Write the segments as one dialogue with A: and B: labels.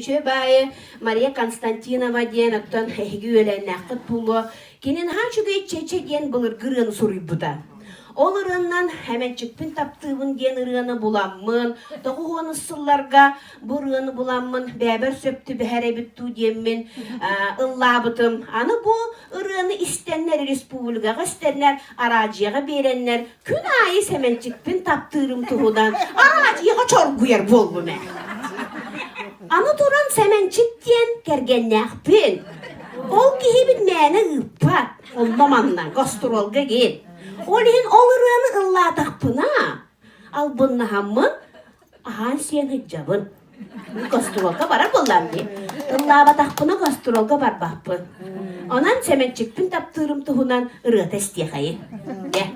A: Şöyle Maria Konstantinova diyen ottan güvelenne akıt bulu. Kinin haçı da çeçe diyen bulur gırığını soruyu bu da. Ol ırığından hemen çıkpın taptığın diyen ırığını bulanmın. Doğu onu sıllarga bu ırığını bulanmın. Bäber söptü behere bittu diyenmin. Illabıtım. Anı bu ırığını istenler Respublikaga istenler aracıya berenler. Gün ayı hemen çıkpın taptığım tuğudan. Aracıya çorguyar bol bu ne? Anı duran semen çık diyen kergenlekpin. Ol kihi bitmeyene ıppat. Olmamandan gastrolga gel. Olin olurunu ılla takpına. Al bununla hamın. Ahan sen hıccabın. Gastrolga bara kullan di. Illa batakpına gastrolga bar bakpın. Onan semen çıkpın taptırım tuhunan ırığı testiyakayı. Gel.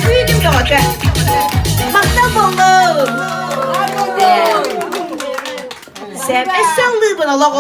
A: Büyüdüm de bakın. Maktan buldum. Sen sallığı bana la